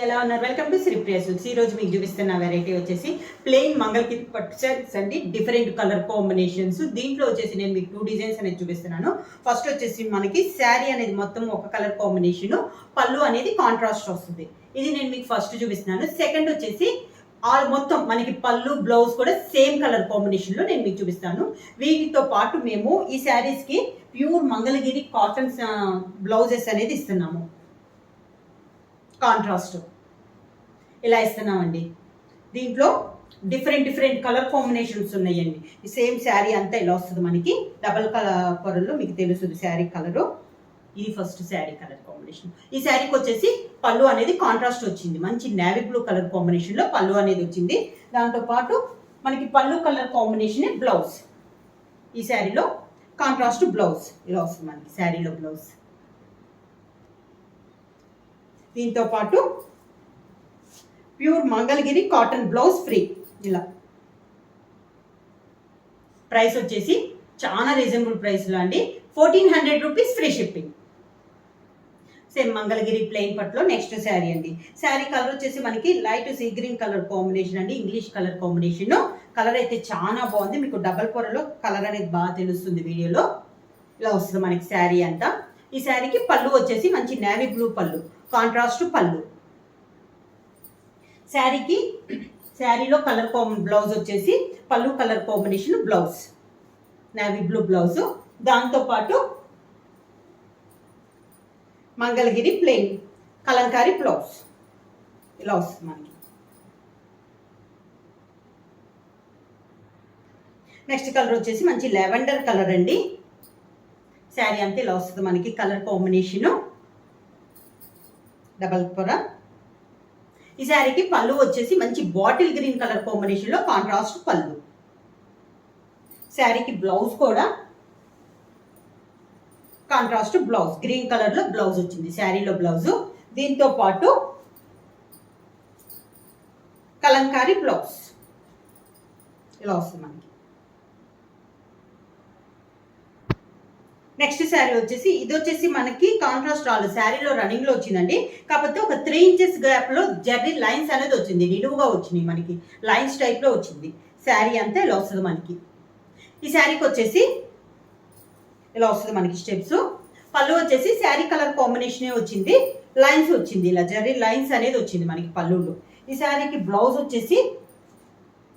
ఎలా ఉన్నారు? Welcome to Sri Priya silks. ఈ రోజు మీకు చూపిస్తున్న వెరైటీ వచ్చేసి ప్లెయిన్ మంగళగిరి పట్టు శారీస్ అండి. Different colour combinations. దీంట్లో వచ్చేసి నేను మీకు 2 డిజైన్స్ అనేది చూపిస్తున్నాను. ఫస్ట్ వచ్చేసి మనకి శారీ అనేది మొత్తం ఒక కలర్ కాంబినేషన్, పళ్ళు అనేది కాంట్రాస్ట్ వస్తుంది. ఇది నేను మీకు ఫస్ట్ చూపిస్తున్నాను. సెకండ్ వచ్చేసి మొత్తం మనకి పళ్ళు బ్లౌజ్ కూడా సేమ్ కలర్ కాంబినేషన్ లో నేను మీకు చూపిస్తాను. వీటితో పాటు మేము ఈ శారీస్ కి ప్యూర్ మంగళగిరి కాటన్ బ్లౌజెస్ అనేది ఇస్తున్నాము. కాంట్రాస్ట్ ఇలా ఇస్తున్నామండి. దీంట్లో డిఫరెంట్ కలర్ కాంబినేషన్స్ ఉన్నాయండి. ఈ సేమ్ శారీ అంతా ఇలా వస్తుంది మనకి. డబల్ కలర్ పొరల్లో మీకు తెలుస్తుంది శారీ కలరు. ఇది ఫస్ట్ శారీ కలర్ కాంబినేషన్. ఈ శారీకి వచ్చేసి పళ్ళు అనేది కాంట్రాస్ట్ వచ్చింది. మంచి నేవీ బ్లూ కలర్ కాంబినేషన్ లో పళ్ళు అనేది వచ్చింది. దాంతో పాటు మనకి పళ్ళు కలర్ కాంబినేషన్ బ్లౌజ్. ఈ శారీలో కాంట్రాస్ట్ బ్లౌజ్ ఇలా వస్తుంది మనకి శారీలో బ్లౌజ్. దీంతో పాటు pure Mangalagiri cotton blouse free. ఇలా ప్రైస్ వచ్చేసి చాలా రీజనబుల్ ప్రైస్లో అండి. 1400 rupees free shipping. Same Mangalagiri plain పట్టులో నెక్స్ట్ శారీ అండి. శారీ కలర్ వచ్చేసి మనకి light sea green colour combination అండి. English colour combination. కలర్ అయితే చాలా బాగుంది. మీకు డబల్ పొరలో కలర్ అనేది బాగా తెలుస్తుంది వీడియోలో. ఇలా వస్తుంది మనకి శారీ అంతా. ఈ శారీకి పళ్ళు వచ్చేసి మంచి నేవీ బ్లూ పళ్ళు, కాంట్రాస్ట్ పళ్ళు. శారీలో కలర్ బ్లౌజ్ వచ్చేసి పళ్ళు colour combination blouse, navy blue blouse. దాంతో పాటు మంగళగిరి ప్లెయిన్ కలంకారీ బ్లౌజ్ ఇలా వస్తుంది మనకి. నెక్స్ట్ కలర్ వచ్చేసి మంచి లెవెండర్ కలర్ అండి. శారీ అంతా ఇలా వస్తుంది మనకి కలర్ కాంబినేషను, డబల్ పొర. ఈ శారీకి పళ్ళు వచ్చేసి మంచి బాటిల్ గ్రీన్ కలర్ కాంబినేషన్ లో కాంట్రాస్ట్ పళ్ళు. శారీకి బ్లౌజ్ కూడా కాంట్రాస్ట్ బ్లౌజ్, గ్రీన్ కలర్ లో బ్లౌజ్ వచ్చింది శారీలో బ్లౌజ్. దీంతో పాటు కలంకారీ బ్లౌజ్ ఇలా వస్తుంది మనకి. నెక్స్ట్ శారీ వచ్చేసి ఇది వచ్చేసి మనకి కాంట్రాస్ట్ రాలేదు, శారీలో రన్నింగ్ లో వచ్చిందండి. కాకపోతే ఒక 3 ఇంచెస్ గ్యాప్ లో జర్రీ లైన్స్ అనేది వచ్చింది, నిలువుగా వచ్చినాయి మనకి, లైన్స్ టైప్ లో వచ్చింది. శారీ అంతా ఇలా వస్తుంది మనకి. ఈ శారీకి వచ్చేసి ఇలా వస్తుంది మనకి స్టెప్స్. పళ్ళు వచ్చేసి శారీ కలర్ కాంబినేషనే వచ్చింది, లైన్స్ వచ్చింది, ఇలా జర్రీ లైన్స్ అనేది వచ్చింది మనకి పళ్ళులో. ఈ శారీకి బ్లౌజ్ వచ్చేసి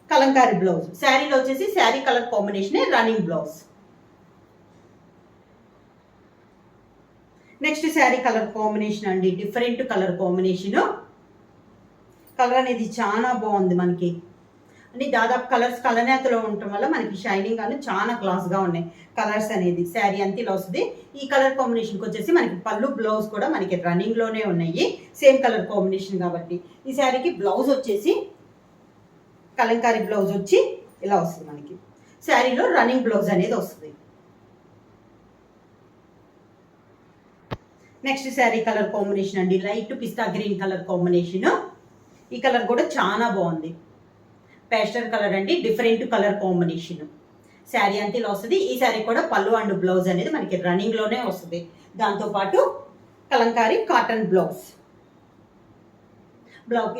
కలంకారీ బ్లౌజ్. శారీలో వచ్చేసి శారీ కలర్ కాంబినేషనే running blouse. Next sari colour combination అండి. Different colour combination. కలర్ అనేది చాలా బాగుంది మనకి. అన్ని దాదాపు కలర్స్ కలనేతలో ఉండటం వల్ల మనకి షైనింగ్ అని చాలా క్లాస్గా ఉన్నాయి కలర్స్ అనేది. శారీ అంతా ఇలా వస్తుంది. ఈ కలర్ కాంబినేషన్కి వచ్చేసి మనకి పళ్ళు బ్లౌజ్ కూడా మనకి రన్నింగ్లోనే ఉన్నాయి, సేమ్ కలర్ కాంబినేషన్ కాబట్టి. ఈ శారీకి బ్లౌజ్ వచ్చేసి కలంకారీ బ్లౌజ్ వచ్చి ఇలా వస్తుంది మనకి. శారీలో రన్నింగ్ బ్లౌజ్ అనేది వస్తుంది. నెక్స్ట్ శారీ కలర్ కాంబినేషన్ అండి. లైట్ పిస్తా గ్రీన్ కలర్ కాంబినేషన్. ఈ కలర్ కూడా చాలా బాగుంది. పేస్టల్ కలర్ అండి, డిఫరెంట్ కలర్ కాంబినేషన్. శారీ అంతా ఇలా వస్తుంది. ఈ శారీ కూడా పళ్ళు అండ్ బ్లౌజ్ అనేది మనకి రన్నింగ్ లోనే వస్తుంది. దాంతోపాటు కలంకారీ కాటన్ బ్లౌజ్.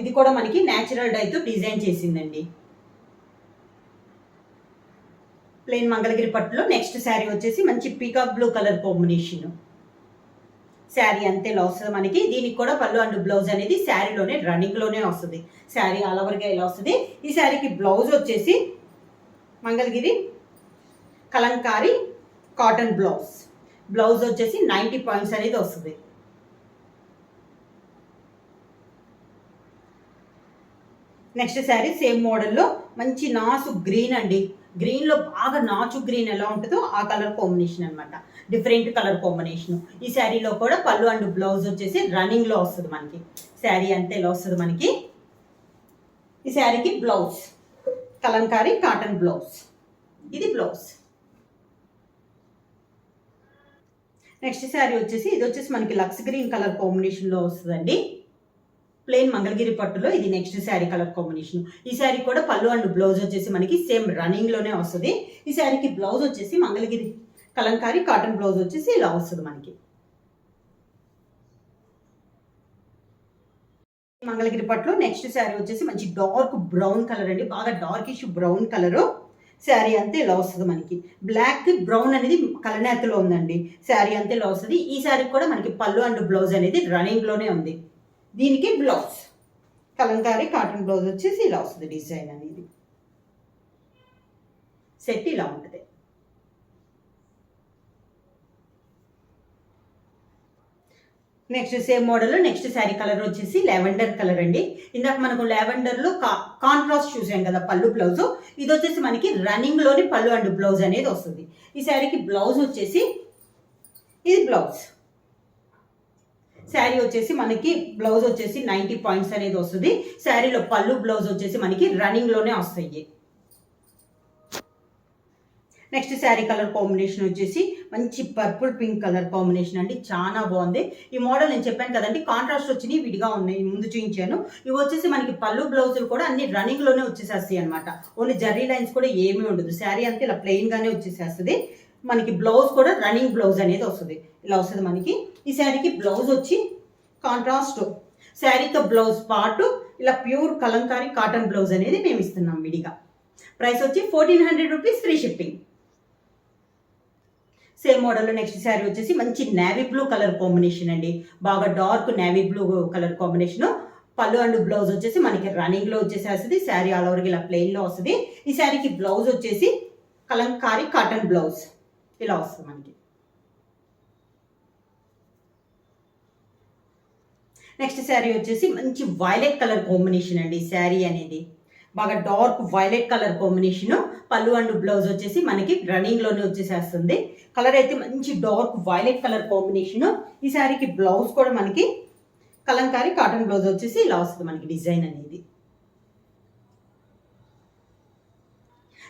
ఇది కూడా మనకి న్యాచురల్ డైతో డిజైన్ చేసిందండి. ప్లెయిన్ మంగళగిరి పట్టులో నెక్స్ట్ శారీ వచ్చేసి మంచి peacock blue colour combination. Sari అంతే ఇలా వస్తుంది మనకి. దీనికి కూడా పళ్ళు అండ్ బ్లౌజ్ అనేది శారీలోనే రన్నింగ్ లోనే వస్తుంది. శారీ ఆల్ ఓవర్గా ఇలా వస్తుంది. ఈ శారీకి బ్లౌజ్ వచ్చేసి Mangalagiri Kalamkari cotton blouse. Blouse వచ్చేసి 90 పాయింట్స్ అనేది వస్తుంది. నెక్స్ట్ శారీ సేమ్ మోడల్లో మంచి నాసు గ్రీన్ అండి. గ్రీన్లో బాగా నాచు గ్రీన్ ఎలా ఉంటుందో ఆ కలర్ కాంబినేషన్ అనమాట. Different colour combination. ఈ శారీలో కూడా పళ్ళు అండ్ బ్లౌజ్ వచ్చేసి రన్నింగ్లో వస్తుంది మనకి. శారీ అంతా ఇలా వస్తుంది మనకి. ఈ శారీకి బ్లౌజ్ కలంకారీ కాటన్ బ్లౌజ్. ఇది బ్లౌజ్. నెక్స్ట్ శారీ వచ్చేసి ఇది వచ్చేసి మనకి లక్స్ గ్రీన్ కలర్ కాంబినేషన్లో వస్తుందండి. ప్లెయిన్ మంగళగిరి పట్టులో ఇది నెక్స్ట్ శారీ కలర్ కాంబినేషన్. ఈ శారీ కూడా పళ్ళు అండ్ బ్లౌజ్ వచ్చేసి మనకి సేమ్ రన్నింగ్ లోనే వస్తుంది. ఈ శారీకి బ్లౌజ్ వచ్చేసి మంగళగిరి కలంకారీ కాటన్ బ్లౌజ్ వచ్చేసి ఇలా వస్తుంది మనకి. మంగళగిరి పట్టులో నెక్స్ట్ శారీ వచ్చేసి మంచి డార్క్ బ్రౌన్ కలర్ అండి, బాగా డార్కిష్ బ్రౌన్ కలరు. శారీ అంతే ఇలా వస్తుంది మనకి. బ్లాక్ బ్రౌన్ అనేది కలనేతలో ఉందండి. శారీ అంతే ఇలా వస్తుంది. ఈ శారీ కూడా మనకి పళ్ళు అండ్ బ్లౌజ్ అనేది రన్నింగ్లోనే ఉంది. దీనికి బ్లౌజ్ కలంకారీ కాటన్ బ్లౌజ్ వచ్చేసి ఇలా వస్తుంది. డిజైన్ అనేది సెట్ ఇలా ఉంటుంది. Next same model next sari colour వచ్చేసి లెవెండర్ కలర్ అండి. ఇందాక మనకు లెవెండర్లో కాంట్రాస్ట్ చూసాం కదా పళ్ళు బ్లౌజ్. ఇది వచ్చేసి మనకి రన్నింగ్లోని పళ్ళు అండ్ బ్లౌజ్ అనేది వస్తుంది. ఈ శారీకి బ్లౌజ్ వచ్చేసి ఇది బ్లౌజ్. శారీ వచ్చేసి మనకి బ్లౌజ్ వచ్చేసి 90 పాయింట్స్ అనేది వస్తుంది. శారీలో పళ్ళు బ్లౌజ్ వచ్చేసి మనకి రన్నింగ్లోనే వస్తాయి. నెక్స్ట్ శారీ కలర్ కాంబినేషన్ వచ్చేసి మంచి పర్పుల్ పింక్ కలర్ కాంబినేషన్ అండి, చాలా బాగుంది. ఈ మోడల్ నేను చెప్పాను కదండి, కాంట్రాస్ట్ వచ్చినాయి విడిగా ఉన్నాయి, ముందు చూపించాను. ఇవి వచ్చేసి మనకి పళ్ళు బ్లౌజులు కూడా అన్ని రన్నింగ్లోనే వచ్చేసేస్తాయి అనమాట. ఓన్లీ జర్రీ లైన్స్ కూడా ఏమీ ఉండదు. శారీ అంతా ఇలా ప్లెయిన్గానే వచ్చేసేస్తుంది. మనకి బ్లౌజ్ కూడా రన్నింగ్ బ్లౌజ్ అనేది వస్తుంది. ఇలా వస్తుంది మనకి. ఈ శారీకి బ్లౌజ్ వచ్చి కాంట్రాస్ట్ శారీతో బ్లౌజ్ పాటు ఇలా ప్యూర్ కలంకారీ కాటన్ బ్లౌజ్ అనేది మేము ఇస్తున్నాం విడిగా. ప్రైస్ వచ్చి 1400 రూపీస్, ఫ్రీ షిప్పింగ్. సేమ్ మోడల్లో నెక్స్ట్ శారీ వచ్చేసి మంచి నేవీ బ్లూ కలర్ కాంబినేషన్ అండి, బాగా dark navy blue colour combination. పళ్ళు అండ్ బ్లౌజ్ వచ్చేసి మనకి రన్నింగ్లో వచ్చేసేస్తుంది. శారీ ఆల్ ఓవర్కి ఇలా ప్లెయిన్లో వస్తుంది. ఈ శారీకి బ్లౌజ్ వచ్చేసి కలంకారీ కాటన్ బ్లౌజ్ ఇలా వస్తుంది మనకి. నెక్స్ట్ శారీ వచ్చేసి మంచి వైలెట్ కలర్ కాంబినేషన్ అండి. శారీ అనేది బాగా డార్క్ వైలెట్ కలర్ కాంబినేషన్. పళ్ళు అండ్ బ్లౌజ్ వచ్చేసి మనకి రన్నింగ్లోనే వచ్చేసేస్తుంది. కలర్ అయితే మంచి డార్క్ వైలెట్ కలర్ కాంబినేషన్. ఈ శారీకి బ్లౌజ్ కూడా మనకి కలంకారీ కాటన్ బ్లౌజ్ వచ్చేసి ఇలా వస్తుంది మనకి డిజైన్ అనేది.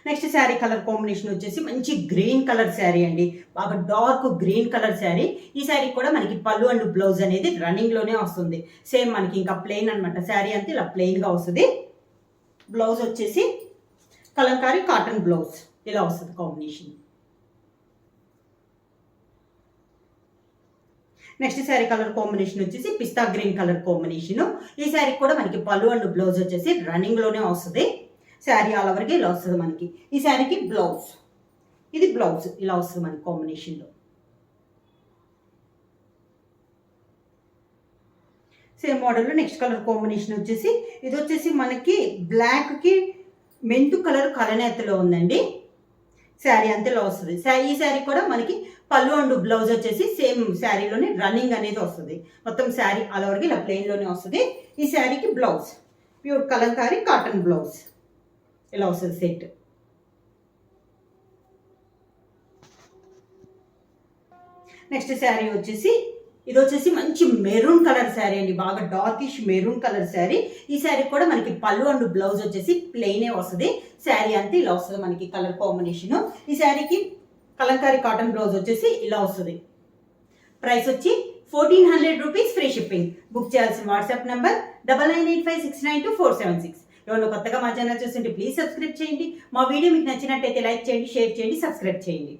నెక్స్ట్ శారీ కలర్ కాంబినేషన్ వచ్చేసి మంచి గ్రీన్ కలర్ శారీ అండి, బాగా డార్క్ గ్రీన్ కలర్ శారీ. ఈ శారీ కూడా మనకి పళ్ళు అండ్ బ్లౌజ్ అనేది రన్నింగ్లోనే వస్తుంది. సేమ్ మనకి ఇంకా ప్లెయిన్ అనమాట. శారీ అంతా ఇలా ప్లెయిన్గా వస్తుంది. బ్లౌజ్ వచ్చేసి కలంకారీ కాటన్ బ్లౌజ్ ఇలా వస్తుంది combination. Next sari colour combination వచ్చేసి పిస్తా గ్రీన్ కలర్ కాంబినేషన్. ఈ శారీ కూడా మనకి పళ్ళు అండ్ బ్లౌజ్ వచ్చేసి రన్నింగ్లోనే వస్తుంది. శారీ ఆల్ ఓవర్కి ఇలా వస్తుంది మనకి. ఈ శారీకి బ్లౌజ్, ఇది బ్లౌజ్ ఇలా వస్తుంది మనకి కాంబినేషన్లో. సేమ్ మోడల్లో నెక్స్ట్ కలర్ కాంబినేషన్ వచ్చేసి ఇది వచ్చేసి మనకి బ్లాక్కి మెంతు కలర్ కలనేతలో ఉందండి. శారీ అంతలో వస్తుంది. ఈ శారీ కూడా మనకి పళ్ళు అండ్ బ్లౌజ్ వచ్చేసి సేమ్ శారీలోనే రన్నింగ్ అనేది వస్తుంది. మొత్తం శారీ ఆల్ ఓవర్కి ఇలా ప్లెయిన్లోనే వస్తుంది. ఈ శారీకి blouse pure Kalamkari cotton blouse ఇలా వస్తుంది సెట్. నెక్స్ట్ శారీ వచ్చేసి ఇది వచ్చేసి మంచి మెరూన్ కలర్ శారీ అండి, బాగా డార్కిష్ మెరూన్ కలర్ శారీ. ఈ శారీ కూడా మనకి పళ్ళు అండ్ బ్లౌజ్ వచ్చేసి ప్లెయినే వస్తుంది. శారీ అంతా ఇలా వస్తుంది మనకి కలర్ కాంబినేషన్. ఈ శారీకి కలంకారీ కాటన్ బ్లౌజ్ వచ్చేసి ఇలా వస్తుంది. ప్రైస్ వచ్చి 1400 రూపీస్, ఫ్రీ షిప్పింగ్. బుక్ చేయాల్సిన వాట్సాప్ నెంబర్ 9985692476. ఎవరైనా కొత్తగా మా ఛానల్ చూస్తుంటే ప్లీజ్ సబ్స్క్రైబ్ చేయండి. మా వీడియో మీకు నచ్చినట్టయితే లైక్ చేయండి, షేర్ చేయండి, సబ్స్క్రైబ్ చేయండి.